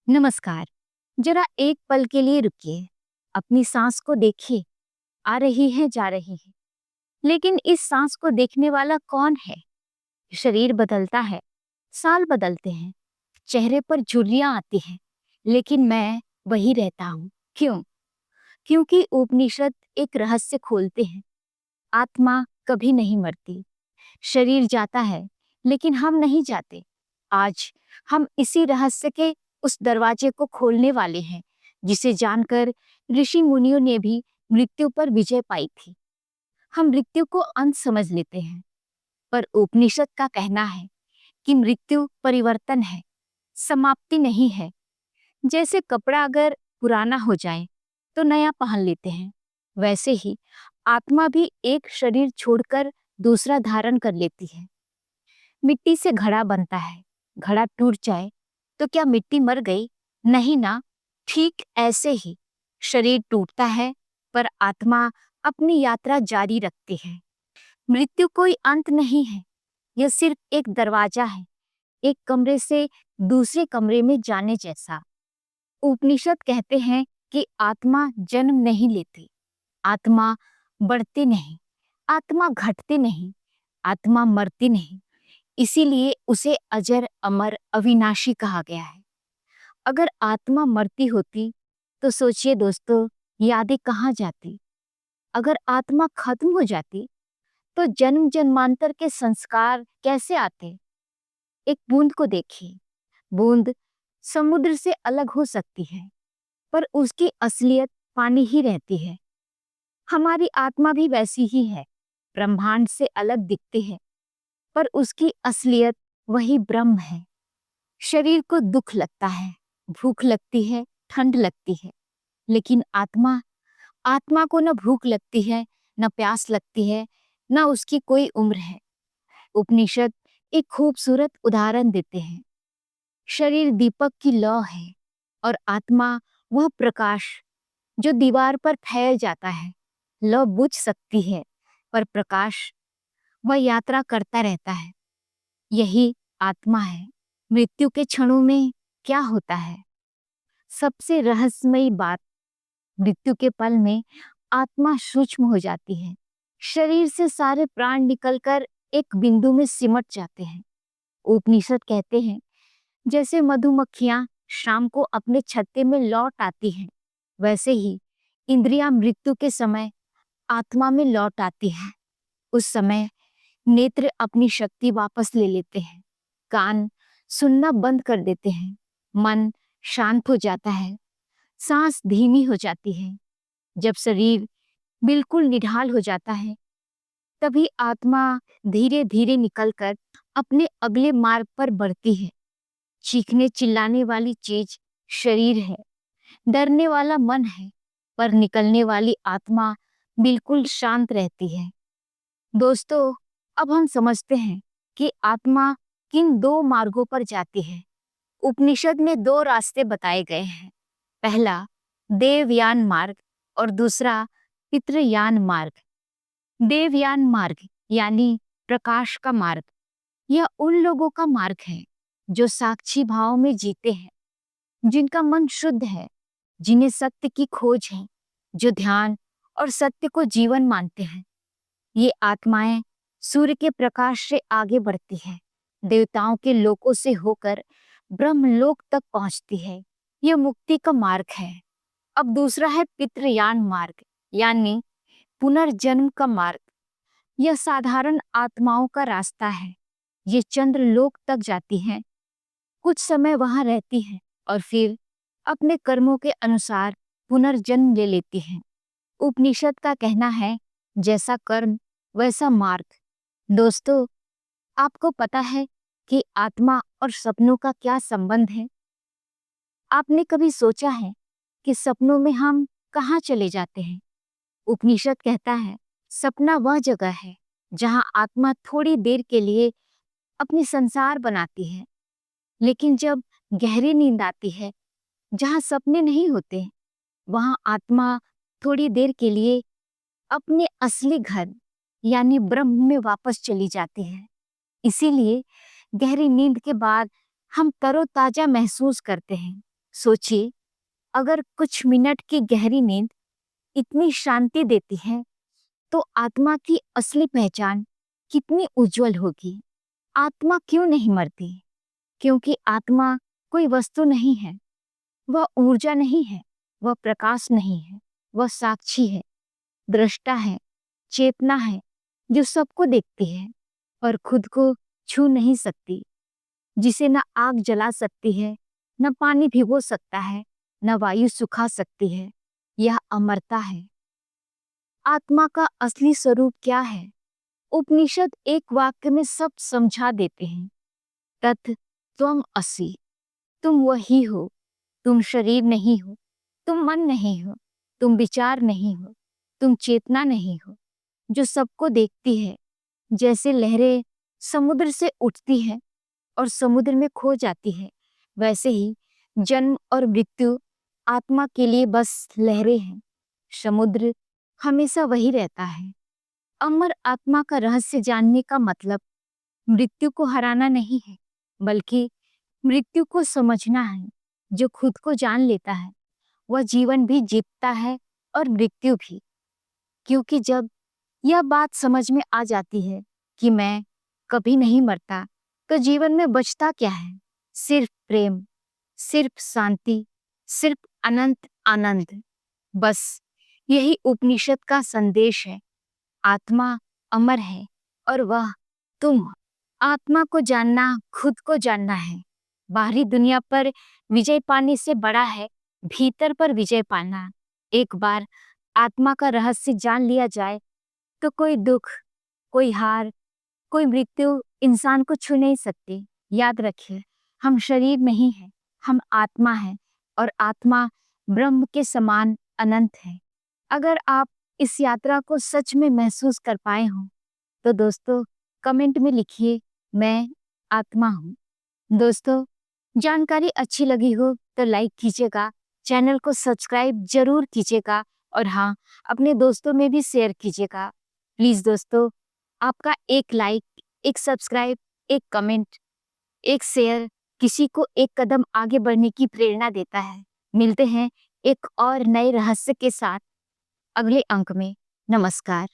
नमस्कार। जरा एक पल के लिए रुकिए। अपनी सांस को देखिए। आ रही है, जा रही है। लेकिन इस सांस को देखने वाला कौन है? शरीर बदलता है, साल बदलते हैं, चेहरे पर झुर्रियां आती हैं, लेकिन मैं वही रहता हूँ। क्यों? क्योंकि उपनिषद एक रहस्य खोलते हैं। आत्मा कभी नहीं मरती। शरीर जाता है, लेकिन हम नहीं जाते। आज हम इसी रहस्य के उस दरवाजे को खोलने वाले हैं, जिसे जानकर ऋषि मुनियों ने भी मृत्यु पर विजय पाई थी। हम मृत्यु को अंत समझ लेते हैं, पर उपनिषद का कहना है कि मृत्यु परिवर्तन है, समाप्ति नहीं है। जैसे कपड़ा अगर पुराना हो जाए तो नया पहन लेते हैं, वैसे ही आत्मा भी एक शरीर छोड़कर दूसरा धारण कर लेती है। मिट्टी से घड़ा बनता है, घड़ा टूट जाए तो क्या मिट्टी मर गई? नहीं ना। ठीक ऐसे ही शरीर टूटता है, पर आत्मा अपनी यात्रा जारी रखती है। मृत्यु कोई अंत नहीं है, यह सिर्फ एक दरवाजा है, एक कमरे से दूसरे कमरे में जाने जैसा। उपनिषद कहते हैं कि आत्मा जन्म नहीं लेती, आत्मा बढ़ती नहीं, आत्मा घटती नहीं, आत्मा मरती नहीं। इसीलिए उसे अजर, अमर, अविनाशी कहा गया है। अगर आत्मा मरती होती तो सोचिए दोस्तों, यादें कहाँ जाती? अगर आत्मा खत्म हो जाती तो जन्म जन्मांतर के संस्कार कैसे आते? एक बूंद को देखिए। बूंद समुद्र से अलग हो सकती है, पर उसकी असलियत पानी ही रहती है। हमारी आत्मा भी वैसी ही है, ब्रह्मांड से अलग दिखती है, पर उसकी असलियत वही ब्रह्म है। शरीर को दुख लगता है, भूख लगती है, ठंड लगती है, लेकिन आत्मा आत्मा को न भूख लगती है, न प्यास लगती है, न उसकी कोई उम्र है। उपनिषद एक खूबसूरत उदाहरण देते हैं। शरीर दीपक की लौ है और आत्मा वह प्रकाश जो दीवार पर फैल जाता है। लौ बुझ सकती है, पर प्रकाश वह यात्रा करता रहता है। यही आत्मा है। मृत्यु के क्षणों में क्या होता है? सबसे रहस्यमयी बात, मृत्यु के पल में आत्मा सूक्ष्म हो जाती है। शरीर से सारे प्राण निकलकर एक बिंदु में सिमट जाते हैं। उपनिषद कहते हैं, जैसे मधुमक्खियां शाम को अपने छत्ते में लौट आती हैं, वैसे ही इंद्रियां मृत्यु के समय आत्मा में लौट आती हैं। उस समय नेत्र अपनी शक्ति वापस ले लेते हैं, कान सुनना बंद कर देते हैं, मन शांत हो जाता है, सांस धीमी हो जाती है। जब शरीर बिल्कुल निढाल हो जाता है, तभी आत्मा धीरे धीरे निकलकर अपने अगले मार्ग पर बढ़ती है। चीखने चिल्लाने वाली चीज शरीर है, डरने वाला मन है, पर निकलने वाली आत्मा बिल्कुल शांत रहती है। दोस्तों, अब हम समझते हैं कि आत्मा किन दो मार्गों पर जाती है। उपनिषद में दो रास्ते बताए गए हैं। पहला देवयान मार्ग और दूसरा पितृयान मार्ग। देवयान मार्ग यानी प्रकाश का मार्ग, यह उन लोगों का मार्ग है जो साक्षी भाव में जीते हैं, जिनका मन शुद्ध है, जिन्हें सत्य की खोज है, जो ध्यान और सत्य को जीवन मानते हैं। ये आत्माएं सूर्य के प्रकाश से आगे बढ़ती है, देवताओं के लोकों से होकर ब्रह्मलोक तक पहुंचती है। यह मुक्ति का मार्ग है। अब दूसरा है पितृयान मार्ग यानी पुनर्जन्म का मार्ग। यह साधारण आत्माओं का रास्ता है। ये चंद्रलोक तक जाती हैं, कुछ समय वहां रहती हैं और फिर अपने कर्मों के अनुसार पुनर्जन्म ले लेती हैं। उपनिषद का कहना है, जैसा कर्म वैसा मार्ग। दोस्तों, आपको पता है कि आत्मा और सपनों का क्या संबंध है? आपने कभी सोचा है कि सपनों में हम कहाँ चले जाते हैं? उपनिषद कहता है, सपना वह जगह है जहाँ आत्मा थोड़ी देर के लिए अपनी संसार बनाती है, लेकिन जब गहरी नींद आती है, जहाँ सपने नहीं होते, वहाँ आत्मा थोड़ी देर के लिए अपने असली घर यानी ब्रह्म में वापस चली जाती है। इसीलिए गहरी नींद के बाद हम तरोताजा महसूस करते हैं, सोचिए, अगर कुछ मिनट की गहरी नींद इतनी शांति देती है, तो आत्मा की असली पहचान कितनी उज्जवल होगी। आत्मा क्यों नहीं मरती? क्योंकि आत्मा कोई वस्तु नहीं है, वह ऊर्जा नहीं है, वह प्रकाश नहीं है, वह साक्षी है, दृष्टा है, चेतना है, जो सबको देखती है और खुद को छू नहीं सकती, जिसे न आग जला सकती है, न पानी भिगो सकता है, न वायु सुखा सकती है। यह अमरता है। आत्मा का असली स्वरूप क्या है? उपनिषद एक वाक्य में सब समझा देते हैं। तत् त्वम् असि। तुम वही हो। तुम शरीर नहीं हो, तुम मन नहीं हो, तुम विचार नहीं हो, तुम चेतना नहीं हो, जो सबको देखती है। जैसे लहरें समुद्र से उठती है और समुद्र में खो जाती है, वैसे ही जन्म और मृत्यु आत्मा के लिए बस लहरें हैं। समुद्र हमेशा वही रहता है। अमर आत्मा का रहस्य जानने का मतलब मृत्यु को हराना नहीं है, बल्कि मृत्यु को समझना है। जो खुद को जान लेता है, वह जीवन भी जीतता है और मृत्यु भी। क्योंकि जब यह बात समझ में आ जाती है कि मैं कभी नहीं मरता, तो जीवन में बचता क्या है? सिर्फ प्रेम, सिर्फ शांति, सिर्फ अनंत आनंद। बस यही उपनिषद का संदेश है। आत्मा अमर है और वह तुम हो। आत्मा को जानना खुद को जानना है। बाहरी दुनिया पर विजय पाने से बड़ा है भीतर पर विजय पाना। एक बार आत्मा का रहस्य जान लिया जाए, तो कोई दुख, कोई हार, कोई मृत्यु इंसान को छू नहीं सकती। याद रखिए, हम शरीर नहीं है, हम आत्मा है और आत्मा ब्रह्म के समान अनंत है। अगर आप इस यात्रा को सच में महसूस कर पाए हो, तो दोस्तों कमेंट में लिखिए, मैं आत्मा हूँ। दोस्तों, जानकारी अच्छी लगी हो तो लाइक कीजिएगा, चैनल को सब्सक्राइब जरूर कीजिएगा और हाँ, अपने दोस्तों में भी शेयर कीजिएगा। प्लीज दोस्तों, आपका एक लाइक, एक सब्सक्राइब, एक कमेंट, एक शेयर किसी को एक कदम आगे बढ़ने की प्रेरणा देता है। मिलते हैं एक और नए रहस्य के साथ अगले अंक में। नमस्कार।